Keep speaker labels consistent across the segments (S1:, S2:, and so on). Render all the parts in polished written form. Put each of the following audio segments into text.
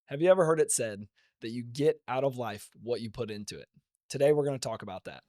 S1: Have you ever heard it said that you get out of life what you put into it? Today, we're going to talk about that.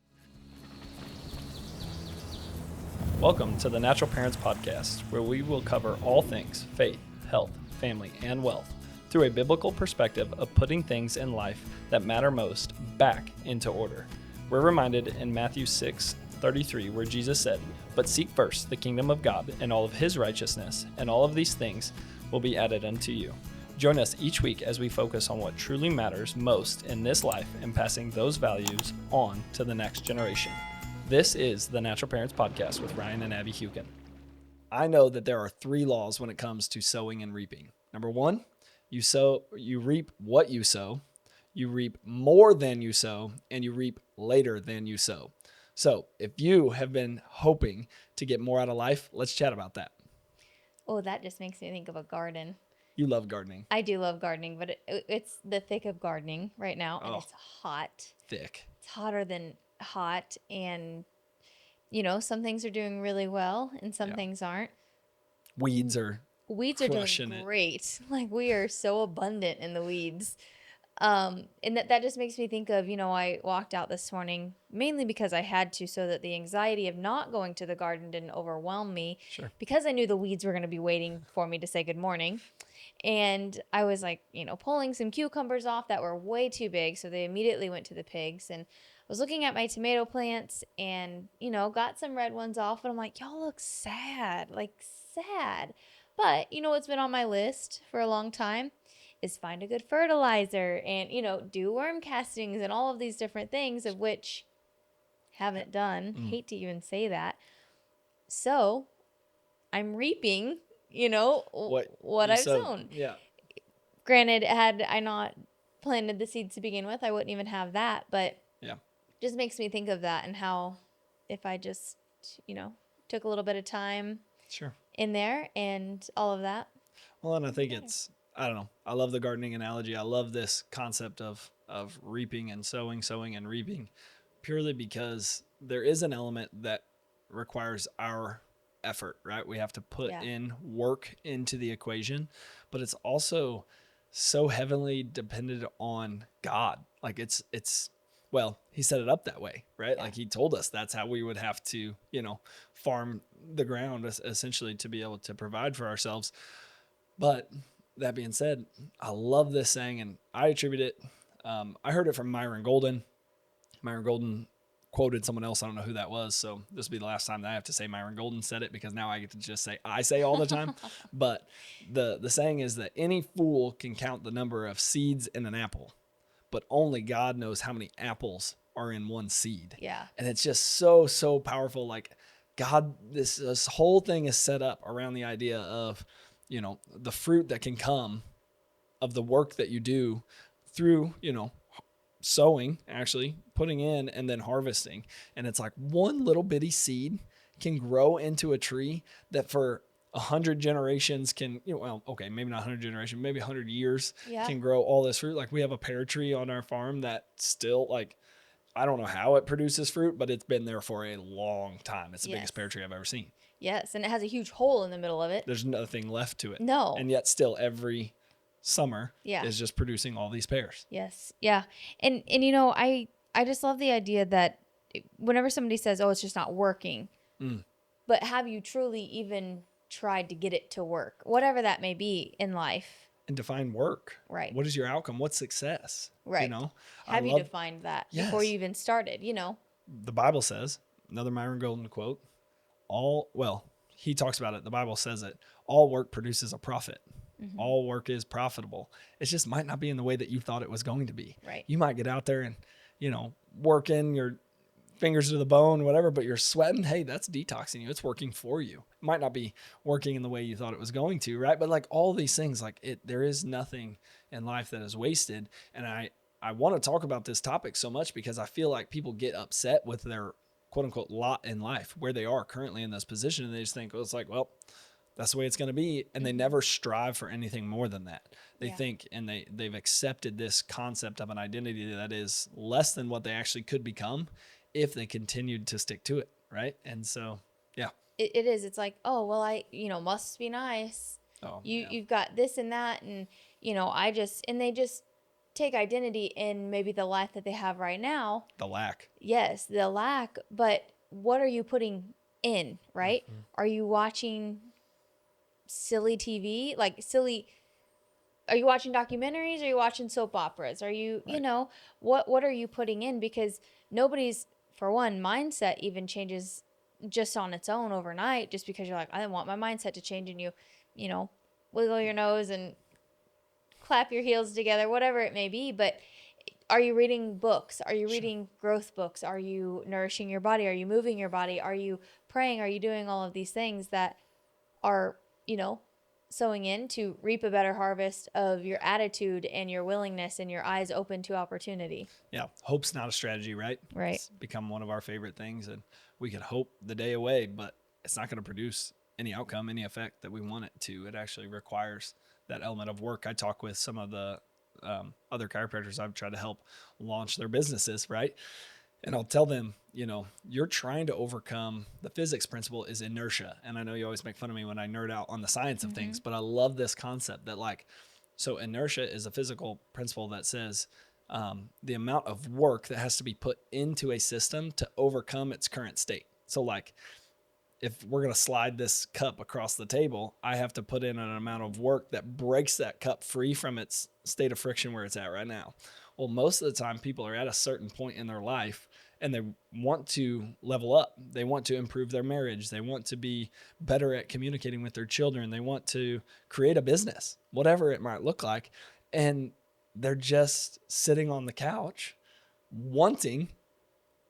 S1: Welcome to the Natural Parents Podcast, where we will cover all things faith, health, family, and wealth through a biblical perspective of putting things in life that matter most back into order. We're reminded in Matthew 6:33, where Jesus said, "But seek first the kingdom of God and all of his righteousness, and all of these things will be added unto you." Join us each week as we focus on what truly matters most in this life and passing those values on to the next generation. This is the Natural Parents Podcast with Ryan and Abby Hukin. I know that there are 3 laws when it comes to sowing and reaping. Number 1, you reap what you sow, you reap more than you sow, and you reap later than you sow. So if you have been hoping to get more out of life, let's chat about that.
S2: Oh, that just makes me think of a garden.
S1: You love gardening.
S2: I do love gardening, but it's the thick of gardening right now, and it's hot.
S1: Thick.
S2: It's hotter than hot, and some things are doing really well, and some things aren't.
S1: Weeds are
S2: Doing
S1: it.
S2: great. Like, we are so abundant in the weeds. And that just makes me think of, I walked out this morning mainly because I had to, so that the anxiety of not going to the garden didn't overwhelm me.
S1: Sure.
S2: Because I knew the weeds were going to be waiting for me to say good morning. And I was like, pulling some cucumbers off that were way too big. So they immediately went to the pigs. And I was looking at my tomato plants and, got some red ones off. And I'm like, y'all look sad, like sad. But, what's been on my list for a long time is find a good fertilizer and, do worm castings and all of these different things, of which haven't done. Hate to even say that. So I'm reaping, what I've sown.
S1: Yeah.
S2: Granted, had I not planted the seeds to begin with, I wouldn't even have that. But
S1: Yeah.
S2: just makes me think of that and how if I just, took a little bit of time in there and all of that.
S1: Well, and I think I don't know. I love the gardening analogy. I love this concept of reaping and sowing and reaping, purely because there is an element that requires our effort, right? We have to put in work into the equation, but it's also so heavily dependent on God. Like well, he set it up that way, right? Like he told us that's how we would have to, farm the ground essentially to be able to provide for ourselves. But that being said, I love this saying, and I attribute it. I heard it from Myron Golden. Myron Golden quoted someone else. I don't know who that was. So this will be the last time that I have to say Myron Golden said it, because now I get to just say I say all the time. But the saying is that any fool can count the number of seeds in an apple, but only God knows how many apples are in one seed.
S2: Yeah.
S1: And it's just so, so powerful. Like God, this whole thing is set up around the idea of, the fruit that can come of the work that you do through, sowing, actually putting in and then harvesting. And it's like one little bitty seed can grow into a tree that for 100 generations can, maybe not 100 generations, maybe 100 years can grow all this fruit. Like we have a pear tree on our farm that still, like, I don't know how it produces fruit, but it's been there for a long time. It's the biggest pear tree I've ever seen.
S2: Yes, and it has a huge hole in the middle of it.
S1: There's nothing left to it.
S2: No.
S1: And yet still every summer is just producing all these pears.
S2: Yes. Yeah. And I just love the idea that whenever somebody says, "Oh, it's just not working," but have you truly even tried to get it to work? Whatever that may be in life.
S1: And define work.
S2: Right.
S1: What is your outcome? What's success?
S2: Right. Have you defined that before you even started,
S1: The Bible says, another Myron Golden quote, he talks about it. The Bible says it. All work produces a profit. Mm-hmm. All work is profitable. It just might not be in the way that you thought it was going to be.
S2: Right.
S1: You might get out there and, working your fingers to the bone, whatever, but you're sweating. Hey, that's detoxing you. It's working for you. It might not be working in the way you thought it was going to, right? But like all these things, there is nothing in life that is wasted. And I want to talk about this topic so much because I feel like people get upset with their quote unquote lot in life, where they are currently in this position. And they just think, it's like, well, that's the way it's going to be. And they never strive for anything more than that. They think, and they've accepted this concept of an identity that is less than what they actually could become if they continued to stick to it. Right. And so, yeah.
S2: It is. It's like, oh, well, I must be nice. You've got this and that. And and they just take identity in maybe the life that they have right now.
S1: The lack.
S2: Yes, the lack, but what are you putting in, right?
S1: Mm-hmm.
S2: Are you watching silly TV? Like silly are you watching documentaries? Are you watching soap operas? Are you,
S1: Right.
S2: what are you putting in? Because nobody's, for one, mindset even changes just on its own overnight, just because you're like, I want my mindset to change, and you know, wiggle your nose and clap your heels together, whatever it may be. But are you reading books? Are you
S1: Sure.
S2: reading growth books? Are you nourishing your body? Are you moving your body? Are you praying? Are you doing all of these things that are, sowing in to reap a better harvest of your attitude and your willingness and your eyes open to opportunity?
S1: Yeah. Hope's not a strategy, right?
S2: Right.
S1: It's become one of our favorite things. And we could hope the day away, but it's not going to produce any outcome, any effect that we want it to. It actually requires that element of work. I talk with some of the other chiropractors I've tried to help launch their businesses, right? And I'll tell them, you're trying to overcome the physics principle is inertia. And I know you always make fun of me when I nerd out on the science of things, but I love this concept that so inertia is a physical principle that says the amount of work that has to be put into a system to overcome its current state. So if we're going to slide this cup across the table, I have to put in an amount of work that breaks that cup free from its state of friction where it's at right now. Well, most of the time people are at a certain point in their life and they want to level up. They want to improve their marriage. They want to be better at communicating with their children. They want to create a business, whatever it might look like. And they're just sitting on the couch wanting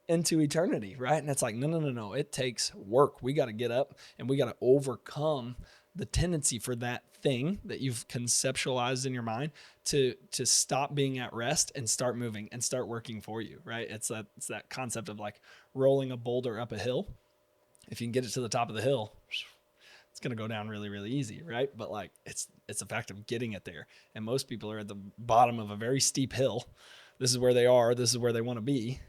S1: into eternity, right? And it's like, no. It takes work. We got to get up and we got to overcome the tendency for that thing that you've conceptualized in your mind to stop being at rest and start moving and start working for you, right? It's that concept of like rolling a boulder up a hill. If you can get it to the top of the hill, it's going to go down really, really easy, right? But it's a fact of getting it there. And most people are at the bottom of a very steep hill. This is where they are. This is where they want to be.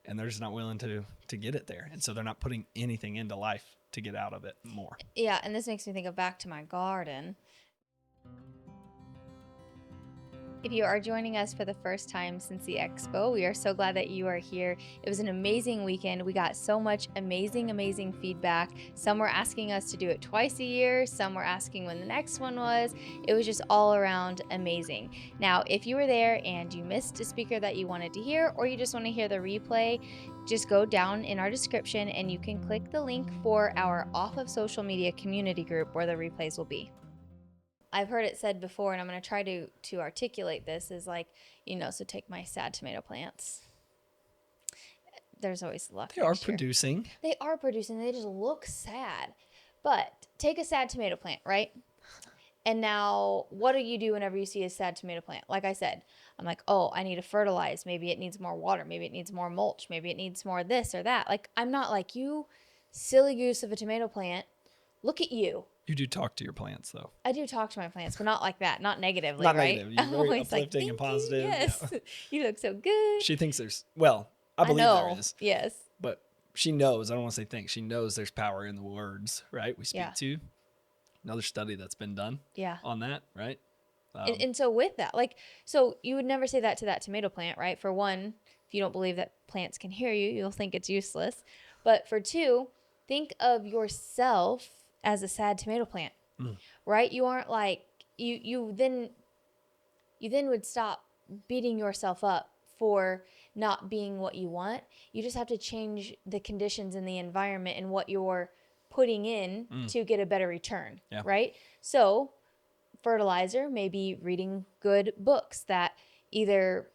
S1: And they're just not willing to get it there. And so they're not putting anything into life to get out of it more.
S2: Yeah, and this makes me think of back to my garden. If you are joining us for the first time since the expo, we are so glad that you are here. It was an amazing weekend. We got so much amazing feedback. Some were asking us to do it twice a year. Some were asking when the next one was. It was just all around amazing. Now, if you were there and you missed a speaker that you wanted to hear, or you just want to hear the replay, just go down in our description and you can click the link for our Off of Social Media community group where the replays will be. I've heard it said before, and I'm going to try to articulate this, is like, so take my sad tomato plants. There's always luck.
S1: They are producing.
S2: They are producing. They just look sad. But take a sad tomato plant, right? And now what do you do whenever you see a sad tomato plant? Like I said, I'm like, oh, I need to fertilize. Maybe it needs more water. Maybe it needs more mulch. Maybe it needs more this or that. Like, I'm not like, you silly goose of a tomato plant. Look at you.
S1: You do talk to your plants, though.
S2: I do talk to my plants, but not like that. Not negatively,
S1: not
S2: right?
S1: Negative. You're very uplifting and positive.
S2: Yes.
S1: Yeah.
S2: You look so good.
S1: She thinks I believe there is.
S2: Yes.
S1: But she knows, I don't want to say think, she knows there's power in the words, right? We speak to. Another study that's been done on that, right?
S2: And so with that, so you would never say that to that tomato plant, right? For one, if you don't believe that plants can hear you, you'll think it's useless. But for two, think of yourself as a sad tomato plant, right? You aren't like, you then would stop beating yourself up for not being what you want. You just have to change the conditions in the environment and what you're putting in to get a better return, right? So fertilizer, maybe reading good books that either,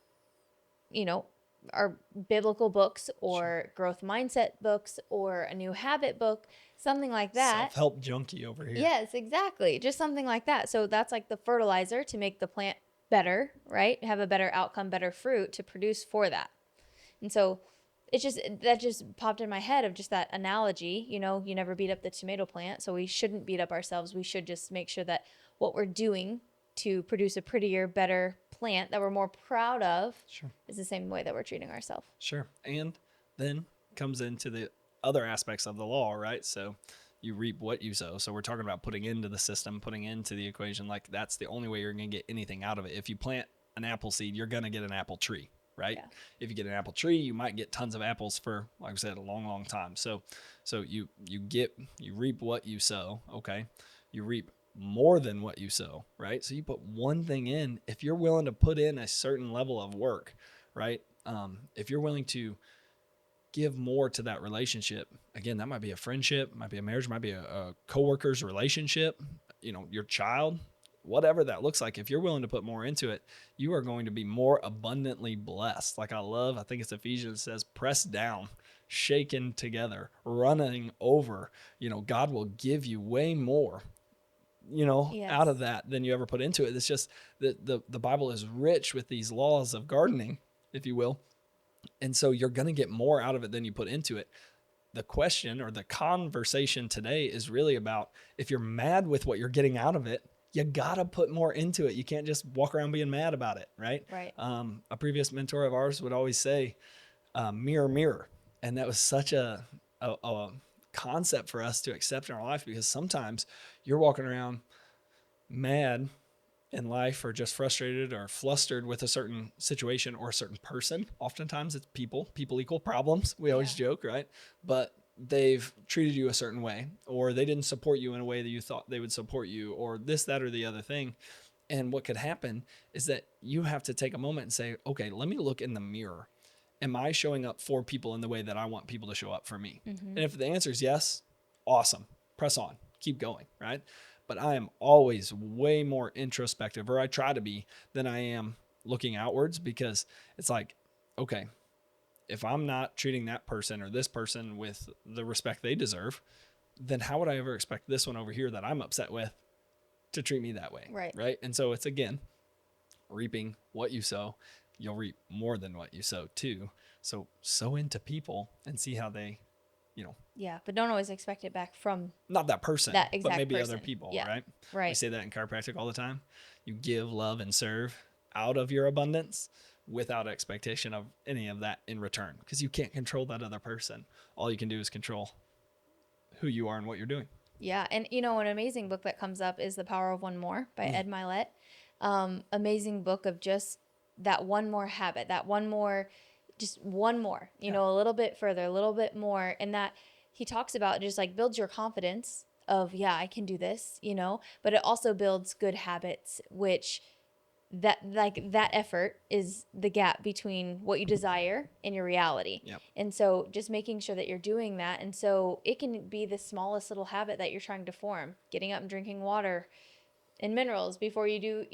S2: are biblical books or growth mindset books or a new habit book, something like that.
S1: Self-help junkie over here.
S2: Yes, exactly. Just something like that. So that's like the fertilizer to make the plant better, right? Have a better outcome, better fruit to produce for that. And so that just popped in my head of just that analogy, you never beat up the tomato plant. So we shouldn't beat up ourselves. We should just make sure that what we're doing to produce a prettier, better plant that we're more proud of is the same way that we're treating ourselves.
S1: Sure. And then comes into the other aspects of the law, right? So you reap what you sow. So we're talking about putting into the system, putting into the equation. Like that's the only way you're going to get anything out of it. If you plant an apple seed, you're going to get an apple tree, right?
S2: Yeah.
S1: If you get an apple tree, you might get tons of apples for, like I said, a long, long time. So you reap what you sow. Okay. You reap more than what you sow, right? So you put one thing in, if you're willing to put in a certain level of work, right? If you're willing to give more to that relationship, again, that might be a friendship, might be a marriage, might be a coworker's relationship, your child, whatever that looks like. If you're willing to put more into it, you are going to be more abundantly blessed. Like I think it's Ephesians says, pressed down, shaken together, running over. God will give you way more out
S2: Yes.
S1: of that than you ever put into it. It's just that the Bible is rich with these laws of gardening, if you will. And so you're going to get more out of it than you put into it. The question or the conversation today is really about, if you're mad with what you're getting out of it, you got to put more into it. You can't just walk around being mad about it, right?
S2: Right.
S1: A previous mentor of ours would always say, mirror, mirror. And that was such a concept for us to accept in our life, because sometimes you're walking around mad in life, or just frustrated or flustered with a certain situation or a certain person. Oftentimes it's people equal problems. We always joke, right? But they've treated you a certain way, or they didn't support you in a way that you thought they would support you, or this, that, or the other thing. And what could happen is that you have to take a moment and say, okay, let me look in the mirror. Am I showing up for people in the way that I want people to show up for me?
S2: Mm-hmm.
S1: And if the answer is yes, awesome. Press on, keep going, right? But I am always way more introspective, or I try to be, than I am looking outwards, because it's like, okay, if I'm not treating that person or this person with the respect they deserve, then how would I ever expect this one over here that I'm upset with to treat me that way?
S2: Right.
S1: Right. And so it's, again, reaping what you sow. You'll reap more than what you sow too. So sow into people and see how they,
S2: Yeah, but don't always expect it back from
S1: not that person,
S2: that
S1: but
S2: exact
S1: maybe
S2: person.
S1: other people,
S2: Yeah.
S1: right? We
S2: Right.
S1: say that in chiropractic all the time. You give, love, and serve out of your abundance without expectation of any of that in return, because you can't control that other person. All you can do is control who you are and what you're doing.
S2: Yeah, and an amazing book that comes up is The Power of One More by Ed Milet. Amazing book of just that one more habit, that one more, just one more, a little bit further, a little bit more. And that he talks about just like builds your confidence of, yeah, I can do this, but it also builds good habits, which that effort is the gap between what you desire and your reality.
S1: Yep.
S2: And so just making sure that you're doing that. And so it can be the smallest little habit that you're trying to form, getting up and drinking water and minerals before you do,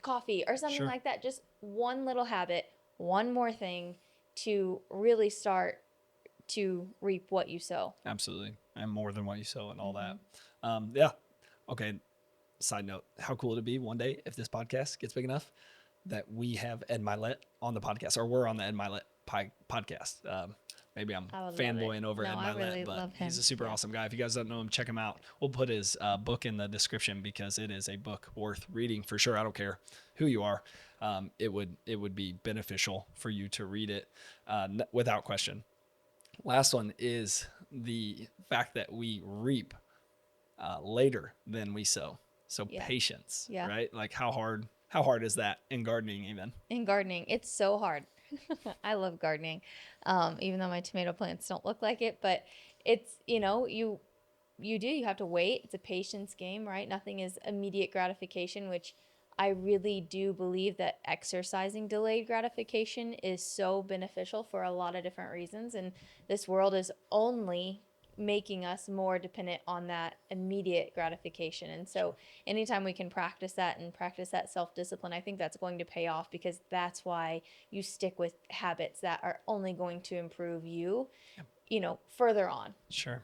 S2: coffee or something like that. Just one little habit, one more thing to really start to reap what you sow.
S1: Absolutely. And more than what you sow and all that. Yeah. Okay. Side note, how cool would it be one day if this podcast gets big enough that we have Ed Milet on the podcast, or we're on the Ed Milet podcast. Maybe I'm fanboying over Ed Milet,
S2: really
S1: but
S2: love him.
S1: he's a super awesome guy. If you guys don't know him, check him out. We'll put his book in the description, because it is a book worth reading for sure. I don't care who you are. It would be beneficial for you to read it without question. Last one is the fact that we reap later than we sow. So patience, right? Like how hard is that in gardening even?
S2: In gardening, it's so hard. I love gardening, even though my tomato plants don't look like it. But it's, you have to wait. It's a patience game, right? Nothing is immediate gratification, which I really do believe that exercising delayed gratification is so beneficial for a lot of different reasons. And this world is only making us more dependent on that immediate gratification. And so anytime we can practice that and practice that self-discipline, I think that's going to pay off, because that's why you stick with habits that are only going to improve you, further on.
S1: Sure.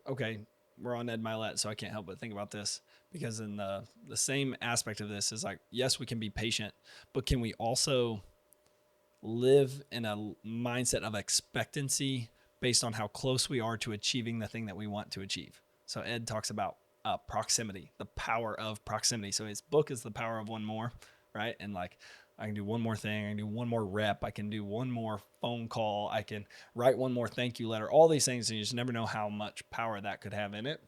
S1: Okay. We're on Ed Milet, so I can't help but think about this, because in the same aspect of this is like, yes, we can be patient, but can we also live in a mindset of expectancy based on how close we are to achieving the thing that we want to achieve? So Ed talks about proximity, the power of proximity. So his book is The Power of One More. right? And like, I can do one more thing. I can do one more rep. I can do one more phone call. I can write one more thank you letter, all these things. And you just never know how much power that could have in it,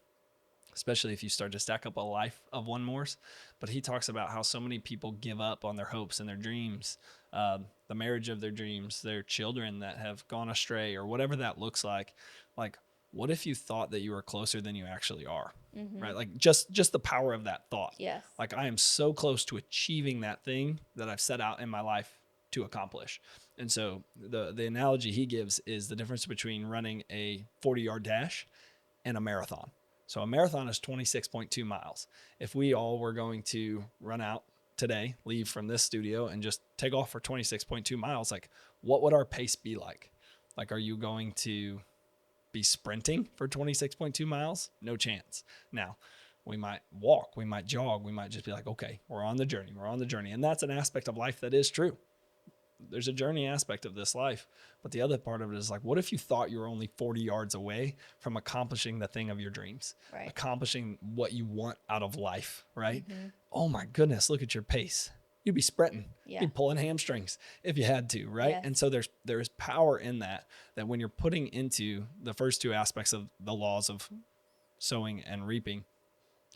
S1: especially if you start to stack up a life of one mores. But he talks about how so many people give up on their hopes and their dreams, the marriage of their dreams, their children that have gone astray, or whatever that looks like. Like, what if you thought that you were closer than you actually are? Right? Like just the power of that thought.
S2: Yes.
S1: Like, I am so close to achieving that thing that I've set out in my life to accomplish. And so the analogy he gives is the difference between running a 40-yard dash and a marathon. So a marathon is 26.2 miles. If we all were going to run out today, leave from this studio and just take off for 26.2 miles, like, what would our pace be like? Like, are you going to be sprinting for 26.2 miles? No chance. Now, we might walk, we might jog, we might just be like, okay, we're on the journey. We're on the journey. And that's an aspect of life that is true. There's a journey aspect of this life. But the other part of it is like, what if you thought you were only 40 yards away from accomplishing the thing of your dreams,
S2: Right.
S1: accomplishing what you want out of life, right? Oh my goodness, look at your pace. You'd be sprinting.
S2: Yeah.
S1: You'd be pulling hamstrings if you had to, right?
S2: Yes.
S1: And so there's power in that when you're putting into the first two aspects of the laws of sowing and reaping,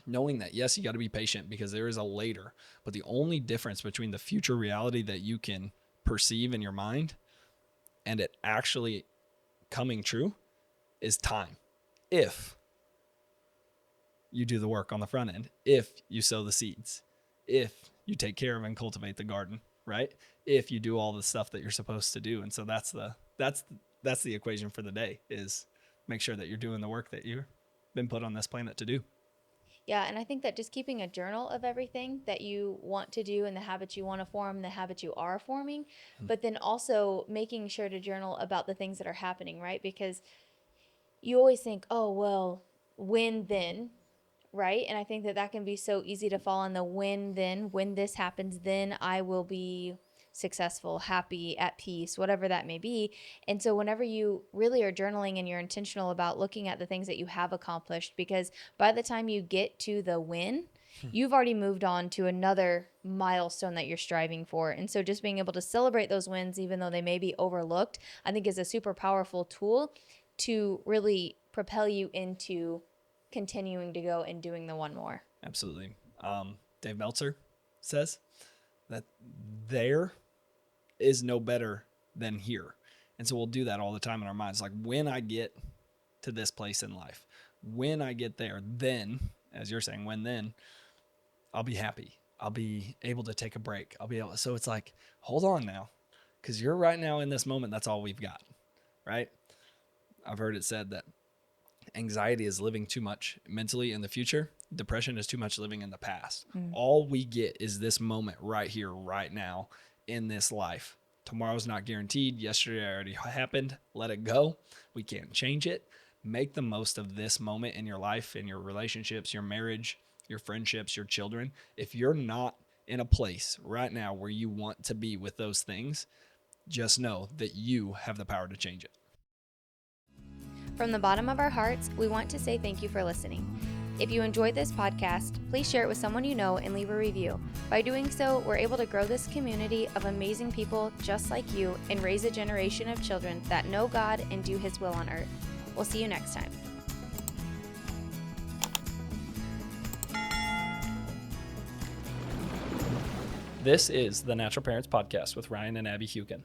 S1: knowing that, yes, you got to be patient because there is a later, but the only difference between the future reality that you can perceive in your mind and it actually coming true is time. If you do the work on the front end, if you sow the seeds, if you take care of and cultivate the garden, right? If you do all the stuff that you're supposed to do. And so that's the equation for the day, is make sure that you're doing the work that you've been put on this planet to do.
S2: Yeah, and I think that just keeping a journal of everything that you want to do and the habits you want to form, the habits you are forming, but then also making sure to journal about the things that are happening, right? Because you always think, oh, well, when then, right? And I think that can be so easy to fall on the when then, when this happens, then I will be successful, happy, at peace, whatever that may be. And so whenever you really are journaling and you're intentional about looking at the things that you have accomplished, because by the time you get to the win, you've already moved on to another milestone that you're striving for. And so just being able to celebrate those wins, even though they may be overlooked, I think is a super powerful tool to really propel you into continuing to go and doing the one more.
S1: Absolutely. Dave Meltzer says that there is no better than here. And so we'll do that all the time in our minds. Like, when I get to this place in life, when I get there, then, as you're saying, then I'll be happy. I'll be able to take a break. So it's like, hold on now, because you're right now in this moment. That's all we've got, right? I've heard it said that anxiety is living too much mentally in the future. Depression is too much living in the past. All we get is this moment right here, right now in this life. Tomorrow's not guaranteed. Yesterday already happened. Let it go. We can't change it. Make the most of this moment in your life, in your relationships, your marriage, your friendships, your children. If you're not in a place right now where you want to be with those things, just know that you have the power to change it.
S2: From the bottom of our hearts, we want to say thank you for listening. If you enjoyed this podcast, please share it with someone you know and leave a review. By doing so, we're able to grow this community of amazing people just like you and raise a generation of children that know God and do His will on earth. We'll see you next time.
S1: This is the Natural Parents Podcast with Ryan and Abby Hukin.